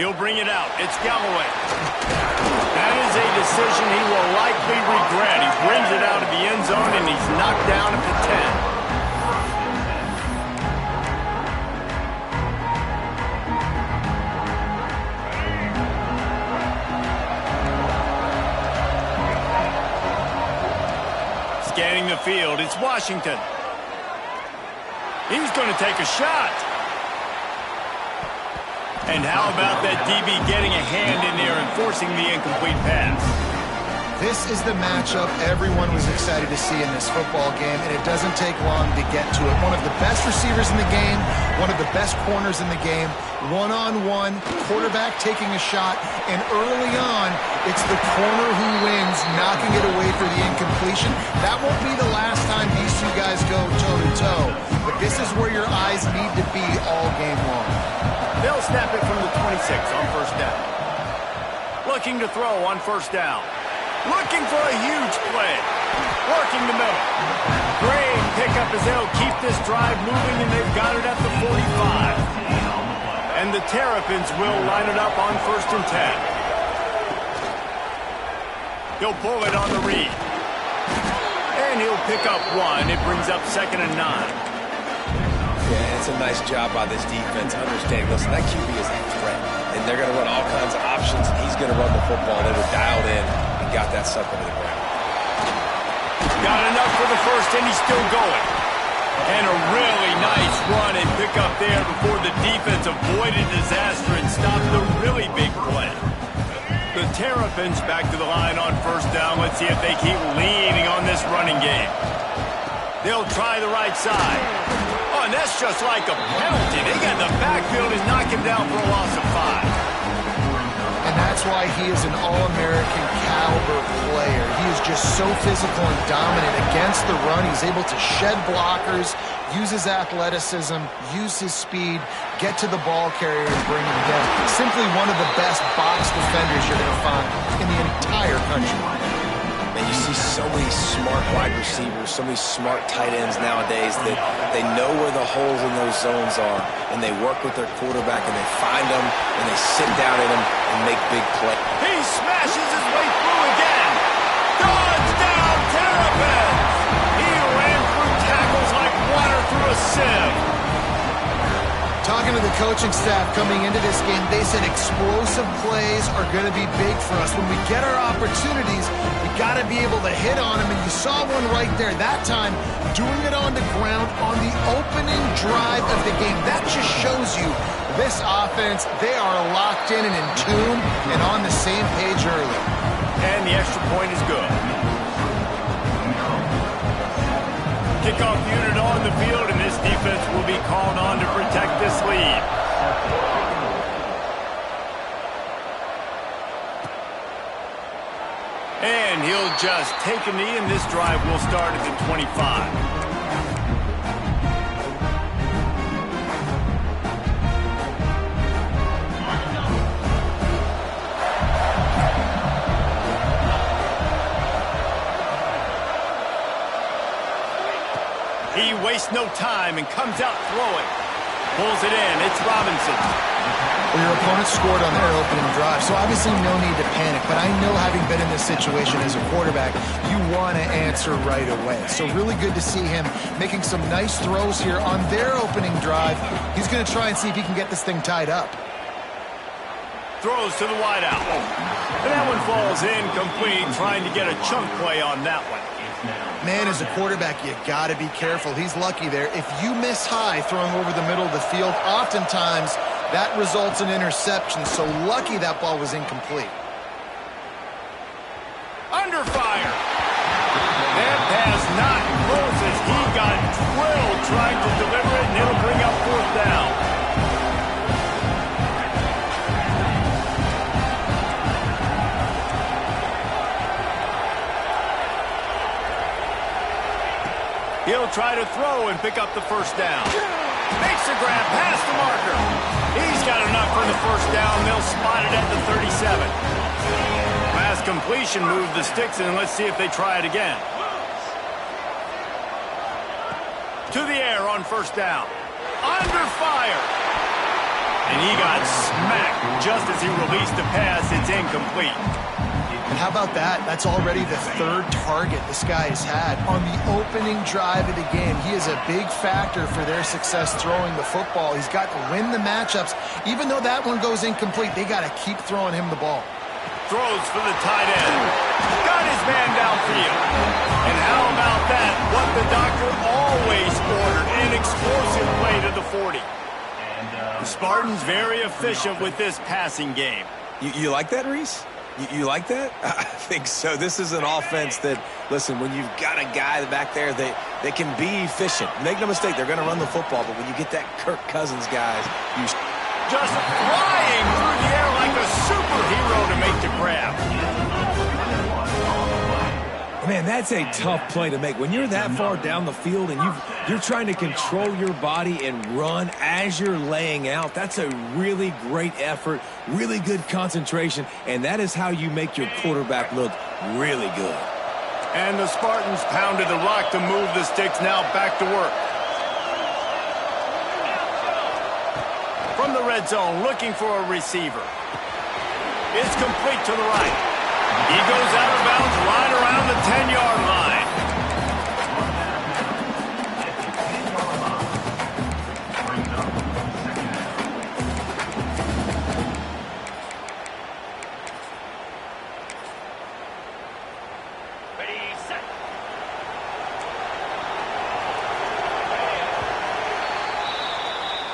He'll bring it out. It's Galloway. That is a decision he will likely regret. He brings it out of the end zone, and he's knocked down at the 10. Scanning the field, it's Washington. He's going to take a shot. And how about that DB getting a hand in there and forcing the incomplete pass? This is the matchup everyone was excited to see in this football game, and it doesn't take long to get to it. One of the best receivers in the game, one of the best corners in the game, one-on-one, quarterback taking a shot, and early on, it's the corner who wins, knocking it away for the incompletion. That won't be the last time these two guys go toe-to-toe, but this is where your eyes need to be all game long. They'll snap it from the 26 on first down. Looking to throw on first down. Looking for a huge play. Working the middle. Great pickup as they'll keep this drive moving, and they've got it at the 45. And the Terrapins will line it up on 1st and 10. He'll pull it on the read. And he'll pick up 1. It brings up 2nd and 9. Yeah, it's a nice job by this defense understanding, listen, that QB is a threat, and they're going to run all kinds of options, and he's going to run the football. They were dialed in and got that sucker to the ground. Got enough for the first, and he's still going. And a really nice run and pick up there before the defense avoided disaster and stopped the really big play. The Terrapins back to the line on first down. Let's see if they keep leaning on this running game. They'll try the right side. Oh, and that's just like a penalty. They get in the backfield and knock him down for a loss of 5. And that's why he is an All-American caliber player. He is just so physical and dominant against the run. He's able to shed blockers, use his athleticism, use his speed, get to the ball carrier and bring him down. Simply one of the best box defenders you're going to find in the entire country. And you see so many smart wide receivers, so many smart tight ends nowadays that they know where the holes in those zones are, and they work with their quarterback, and they find them, and they sit down in them and make big plays. He smashes his way through again. Touchdown, Terrapins! He ran through tackles like water through a sieve. Talking to the coaching staff coming into this game, they said explosive plays are going to be big for us. When we get our opportunities, we got to be able to hit on them, and you saw one right there. That time, doing it on the ground on the opening drive of the game. That just shows you this offense, they are locked in and in tune and on the same page early. And the extra point is good. Kickoff unit on the field, and this defense will be called on to protect this lead. And he'll just take a knee, and this drive will start at the 25. He wastes no time and comes out throwing. Pulls it in. It's Robinson. Well, your opponent scored on their opening drive, so obviously no need to panic. But I know, having been in this situation as a quarterback, you want to answer right away. So really good to see him making some nice throws here on their opening drive. He's going to try and see if he can get this thing tied up. Throws to the wideout. And that one falls incomplete, trying to get a chunk play on that one. Man, as a quarterback, you got to be careful. He's lucky there. If you miss high throwing over the middle of the field, oftentimes that results in interception. So lucky that ball was incomplete. Under fire. That pass not close as he got drilled trying to deliver it, and it'll bring up 4th down. He'll try to throw and pick up the 1st down. Makes a grab past the marker. He's got enough for the 1st down. They'll spot it at the 37. Pass completion moved the sticks, and let's see if they try it again. To the air on 1st down. Under fire. And he got smacked just as he released the pass. It's incomplete. And how about that? That's already the third target this guy has had on the opening drive of the game. He is a big factor for their success throwing the football. He's got to win the matchups. Even though that one goes incomplete, they got to keep throwing him the ball. Throws for the tight end. Got his man downfield. And how about that? What the doctor always ordered, an explosive play to the 40. The Spartans very efficient with this passing game. You like that, Reese? You like that? I think so. This is an offense that, listen, when you've got a guy back there, they can be efficient. Make no mistake, they're going to run the football, but when you get that Kirk Cousins, guys, you just flying through the air like a superhero to make the grab. Man, that's a tough play to make. When you're that far down the field and you're trying to control your body and run as you're laying out, that's a really great effort, really good concentration, and that is how you make your quarterback look really good. And the Spartans pounded the rock to move the sticks, now back to work. From the red zone, looking for a receiver. It's complete to the right. He goes out of bounds right around the 10-yard line. Ready, set.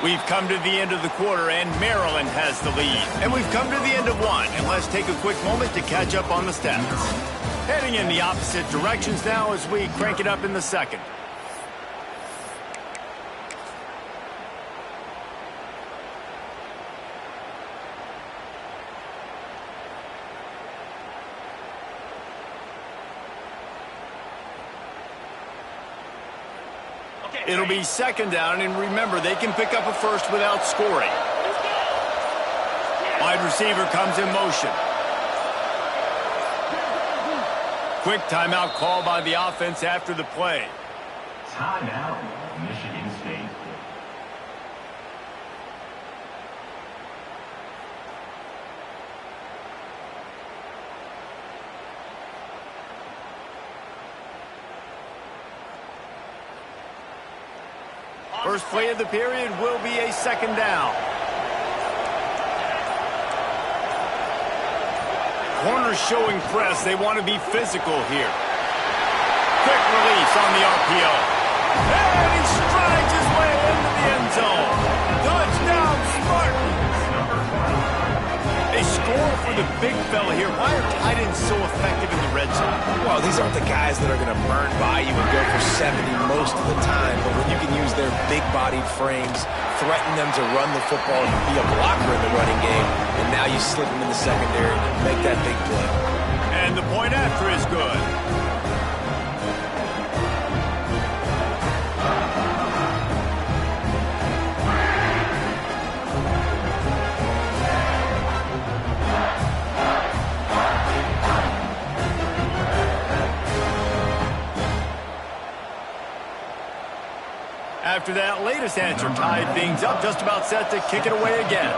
We've come to the end of the quarter, and Maryland has the lead. And we've come to the end of one, and let's take a quick moment to catch up on the stats. Heading in the opposite directions now as we crank it up in the second. It'll be second down, and remember, they can pick up a first without scoring. Wide receiver comes in motion. Quick timeout call by the offense after the play. Timeout, Michigan State. First play of the period will be a second down. Corners showing press. They want to be physical here. Quick release on the RPO. And he strides his way into the end zone. Touchdown, Spartans. They score for the big fella here. Why are tight ends so effective in the red zone? Well, these aren't the guys that are going to burn by you and go for 70 most of the time, but when you can use their big-bodied frames, threaten them to run the football and be a blocker in the running game, and now you slip them in the secondary and make that big play. And the point after is good. After that latest answer tied things up, just about set to kick it away again.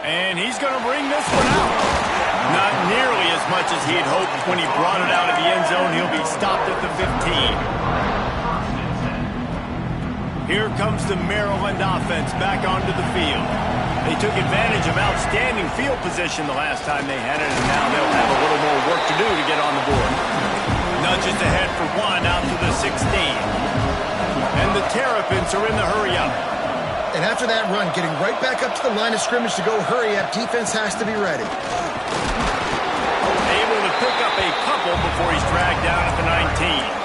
And he's going to bring this one out. Not nearly as much as he'd hoped when he brought it out of the end zone. He'll be stopped at the 15. Here comes the Maryland offense back onto the field. They took advantage of outstanding field position the last time they had it, and now they'll have a little more work to do to get on the board. Nudges ahead for one out to the 16. And the Terrapins are in the hurry-up. And after that run, getting right back up to the line of scrimmage to go hurry-up, defense has to be ready. Able to pick up a couple before he's dragged down at the 19.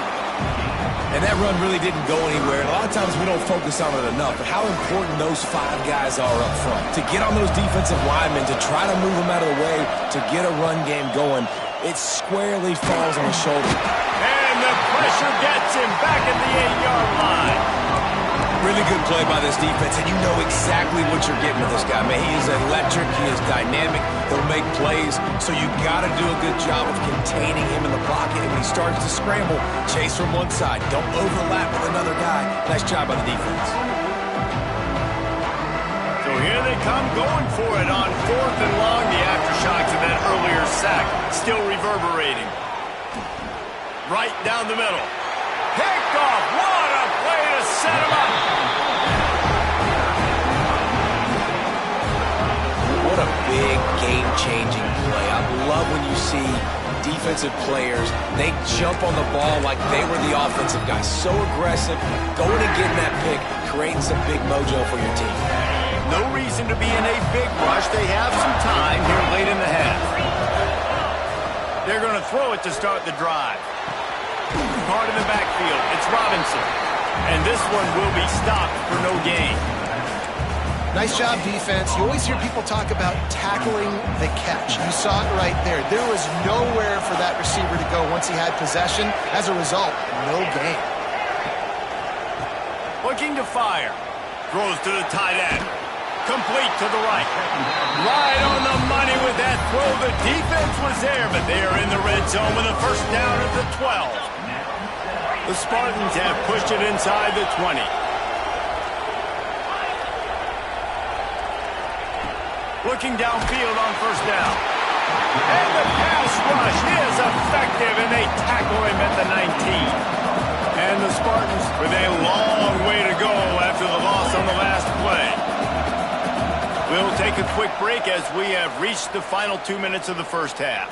And that run really didn't go anywhere. And a lot of times we don't focus on it enough, but how important those five guys are up front. To get on those defensive linemen, to try to move them out of the way, to get a run game going, it squarely falls on his shoulder. And the pressure gets him back at the 8-yard line. Really good play by this defense, and you know exactly what you're getting with this guy. Man, he is electric. He is dynamic. He'll make plays, so you got to do a good job of containing him in the pocket. And when he starts to scramble, chase from one side. Don't overlap with another guy. Nice job by the defense. So here they come going for it on 4th and long. The aftershocks of that earlier sack still reverberating. Right down the middle. Picked off. What a play to set him up. What a big game-changing play. I love when you see defensive players, they jump on the ball like they were the offensive guys. So aggressive, going and getting that pick, creating some big mojo for your team. No reason to be in a big rush. They have some time here late in the half. They're going to throw it to start the drive. Hard in the backfield. It's Robinson. And this one will be stopped for no gain. Nice job, defense. You always hear people talk about tackling the catch. You saw it right there. There was nowhere for that receiver to go once he had possession. As a result, no gain. Looking to fire. Throws to the tight end. Complete to the right. Right on the money with that throw. The defense was there, but they are in the red zone with a first down at the 12. The Spartans have pushed it inside the 20. Looking downfield on first down. And the pass rush is effective, and they tackle him at the 19. And the Spartans with a long way to go after the loss on the last play. We'll take a quick break as we have reached the final 2 minutes of the first half.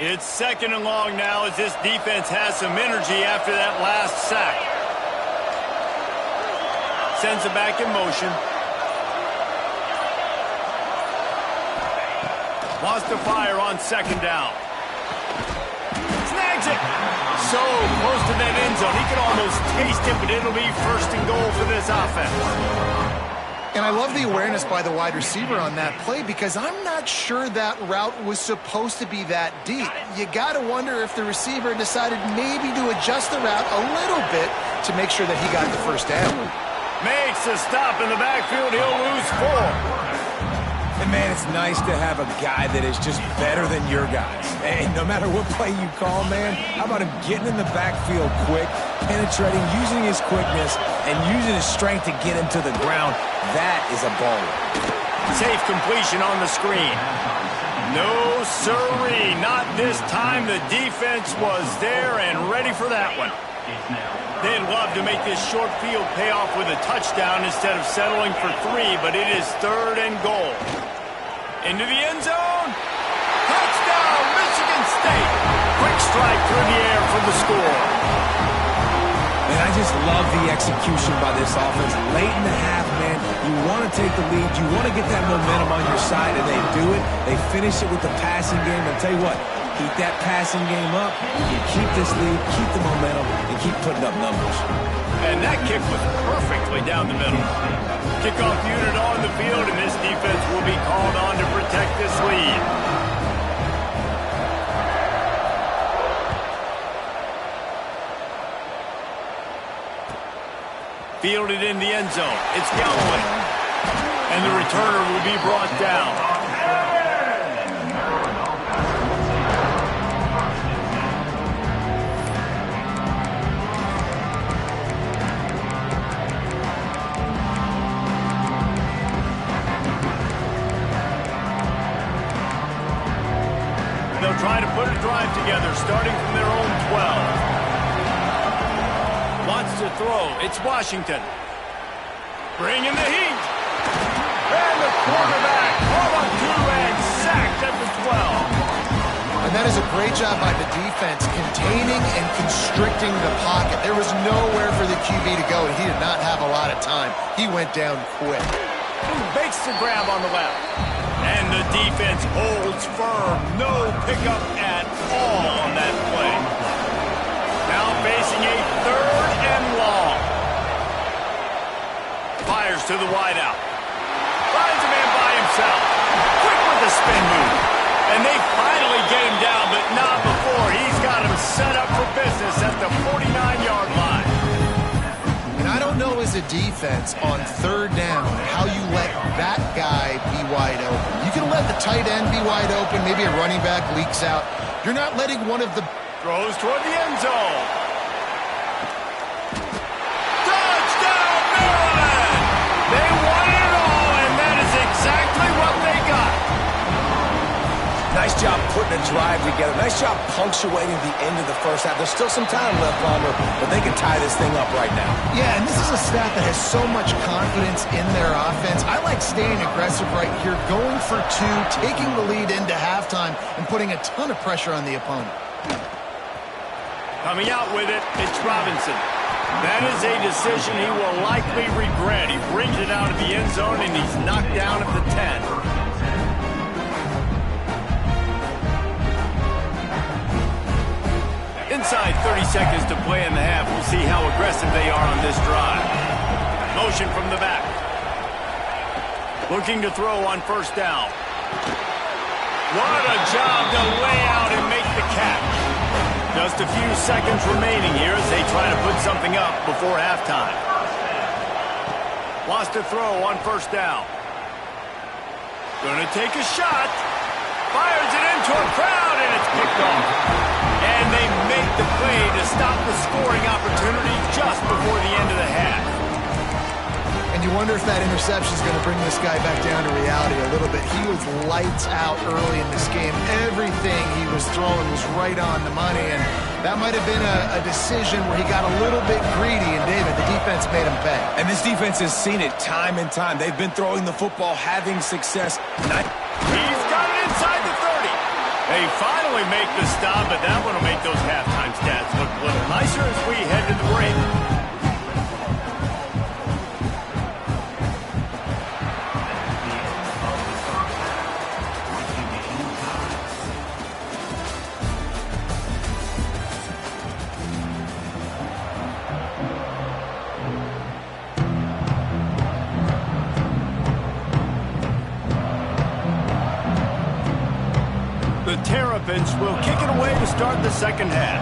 It's 2nd and long now as this defense has some energy after that last sack. Sends it back in motion. Wants to fire on 2nd down. Snags it. So close to that end zone. He can almost taste it, but it'll be 1st and goal for this offense. And I love the awareness by the wide receiver on that play because I'm not sure that route was supposed to be that deep. You got to wonder if the receiver decided maybe to adjust the route a little bit to make sure that he got the first down. Makes a stop in the backfield. He'll lose 4. And, man, it's nice to have a guy that is just better than your guys. And no matter what play you call, man, how about him getting in the backfield quick, penetrating, using his quickness, and using his strength to get him to the ground. That is a baller. Safe completion on the screen. No sirree, not this time. The defense was there and ready for that one. They'd love to make this short field pay off with a touchdown instead of settling for 3, but it is 3rd and goal. Into the end zone. Touchdown, Michigan State. Quick strike through the air for the score. And I just love the execution by this offense. Late in the half, man, you want to take the lead. You want to get that momentum on your side, and they do it. They finish it with the passing game. And I'll tell you what, keep that passing game up. You keep this lead, keep the momentum, and keep putting up numbers. And that kick was perfectly down the middle. Kickoff unit on the field, and this defense will be called on to protect this lead. Fielded in the end zone. It's Galloway. And the returner will be brought down. They'll try to put a drive together, starting from their own 12. Wants to throw. It's Washington. Bringing the heat. And the quarterback followed through and sacked at the 12. And that is a great job by the defense, containing and constricting the pocket. There was nowhere for the QB to go, and he did not have a lot of time. He went down quick. Bakes the grab on the left. And the defense holds firm. No pickup at all on that play. Now facing a 3rd and long. Fires to the wideout. Finds a man by himself. spin move. And they finally get him down, but not before. He's got him set up for business at the 49-yard line. And I don't know as a defense on third down how you let that guy be wide open. You can let the tight end be wide open. Maybe a running back leaks out. You're not letting one of the... Throws toward the end zone. Touchdown, Maryland! They won it all, and that is exactly what they got. Nice job putting a drive together. Nice job punctuating the end of the first half. There's still some time left, Palmer, but they can tie this thing up right now. Yeah, and this is a staff that has so much confidence in their offense. I like staying aggressive right here, going for two, taking the lead into halftime, and putting a ton of pressure on the opponent. Coming out with it, it's Robinson. That is a decision he will likely regret. He brings it out of the end zone, and he's knocked down at the 10. Inside 30 seconds to play in the half. We'll see how aggressive they are on this drive. Motion from the back. Looking to throw on first down. What a job to lay out and make the catch. Just a few seconds remaining here as they try to put something up before halftime. Wants to throw on first down. Gonna take a shot. Fires it into a crowd, and it's picked off. And they make the play to stop the scoring opportunity just before the end of the half. And you wonder if that interception is going to bring this guy back down to reality a little bit. He was lights out early in this game. Everything he was throwing was right on the money, and that might have been a decision where he got a little bit greedy, and David, the defense made him pay. And this defense has seen it time and time. They've been throwing the football, having success. He's got it inside the 30. They finally make the stop, but that one will make those halftime stats look a little nicer as we head to the break. The Terrapins will kick it away to start the second half.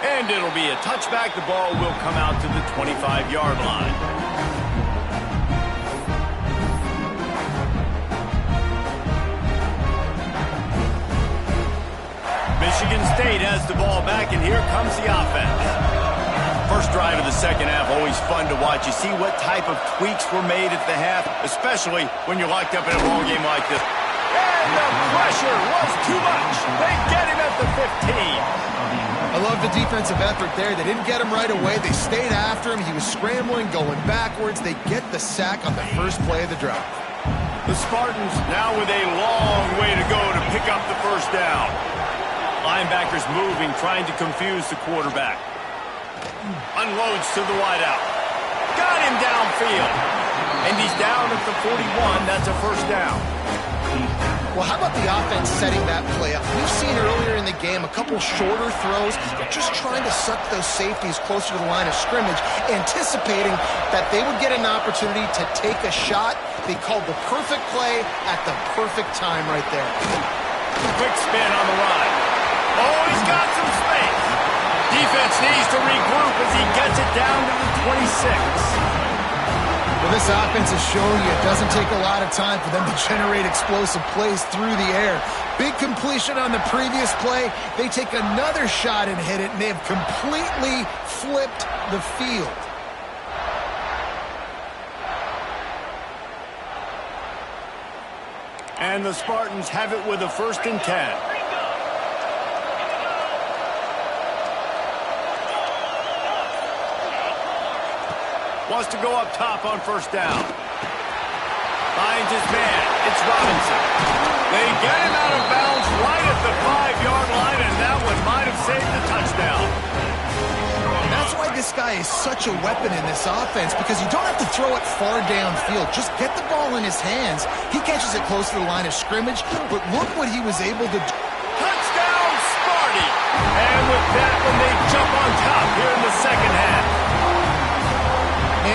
And it'll be a touchback. The ball will come out to the 25-yard line. Michigan State has the ball back, and here comes the offense. First drive of the second half, always fun to watch. You see what type of tweaks were made at the half, especially when you're locked up in a ball game like this. And the pressure was too much. They get him at the 15. I love the defensive effort there. They didn't get him right away. They stayed after him. He was scrambling, going backwards. They get the sack on the first play of the drive. The Spartans now with a long way to go to pick up the first down. Linebackers moving, trying to confuse the quarterback. Unloads to the wideout. Got him downfield. And he's down at the 41. That's a first down. Well, how about the offense setting that play up? We've seen earlier in the game a couple shorter throws. They're just trying to suck those safeties closer to the line of scrimmage, anticipating that they would get an opportunity to take a shot. They called the perfect play at the perfect time right there. Quick spin on the run. Oh, he's got some space. Defense needs to regroup as he gets it down to the 26. Well, this offense is showing you it doesn't take a lot of time for them to generate explosive plays through the air. Big completion on the previous play. They take another shot and hit it, and they have completely flipped the field. And the Spartans have it with a 1st and 10. Wants to go up top on first down. Finds his man. It's Robinson. They get him out of bounds right at the 5-yard line, and that one might have saved the touchdown. And that's why this guy is such a weapon in this offense, because you don't have to throw it far downfield. Just get the ball in his hands. He catches it close to the line of scrimmage, but look what he was able to do. Touchdown, Sparty! And with that one, they jump on top here in the second half.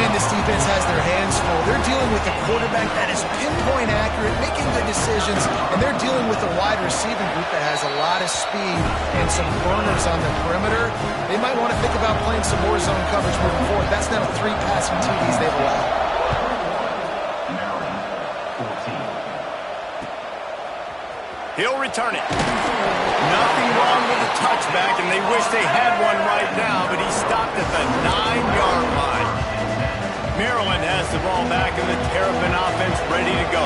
Man, this defense has their hands full. They're dealing with a quarterback that is pinpoint accurate, making good decisions, and they're dealing with a wide receiving group that has a lot of speed and some burners on the perimeter. They might want to think about playing some more zone coverage moving forward. That's now 3 passing TDs they've allowed. He'll return it. Nothing wrong with the touchback, and they wish they had one right now, but he stopped at the 9-yard line. Maryland has the ball back, and the Terrapin offense ready to go.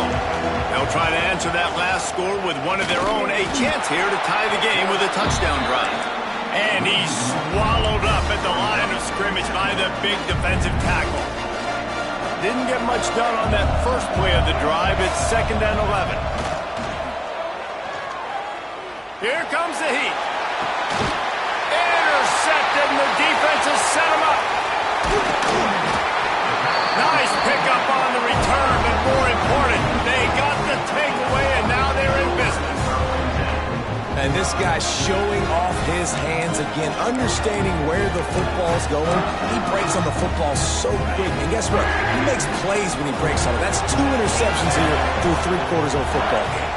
They'll try to answer that last score with one of their own. A chance here to tie the game with a touchdown drive. And he's swallowed up at the line of scrimmage by the big defensive tackle. Didn't get much done on that first play of the drive. It's 2nd and 11. Here comes the heat. Intercepted, and the defense has set him up. Nice pickup on the return, but more important, they got the takeaway, and now they're in business. And this guy's showing off his hands again, understanding where the football's going. He breaks on the football so quick, and guess what? He makes plays when he breaks on it. That's 2 interceptions here through 3 quarters of a football game.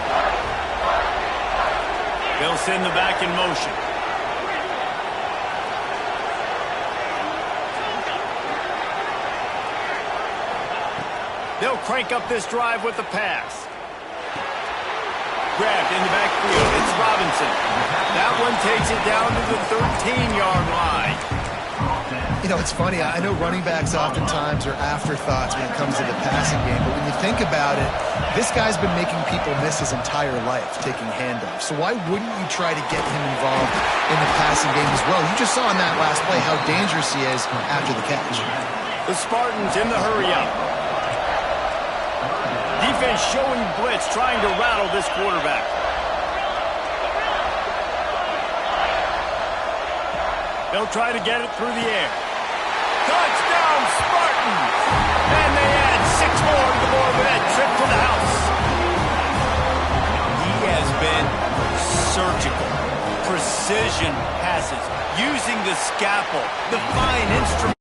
They'll send the back in motion. They'll crank up this drive with the pass. Grabbed in the backfield. It's Robinson. That one takes it down to the 13-yard line. You know, it's funny. I know running backs oftentimes are afterthoughts when it comes to the passing game, but when you think about it, this guy's been making people miss his entire life taking handoffs. So why wouldn't you try to get him involved in the passing game as well? You just saw in that last play how dangerous he is after the catch. The Spartans in the hurry-up. Defense showing blitz, trying to rattle this quarterback. They'll try to get it through the air. Touchdown, Spartans! And they add 6 more to the board with that trip to the house. He has been surgical. Precision passes, using the scalpel, the fine instrument.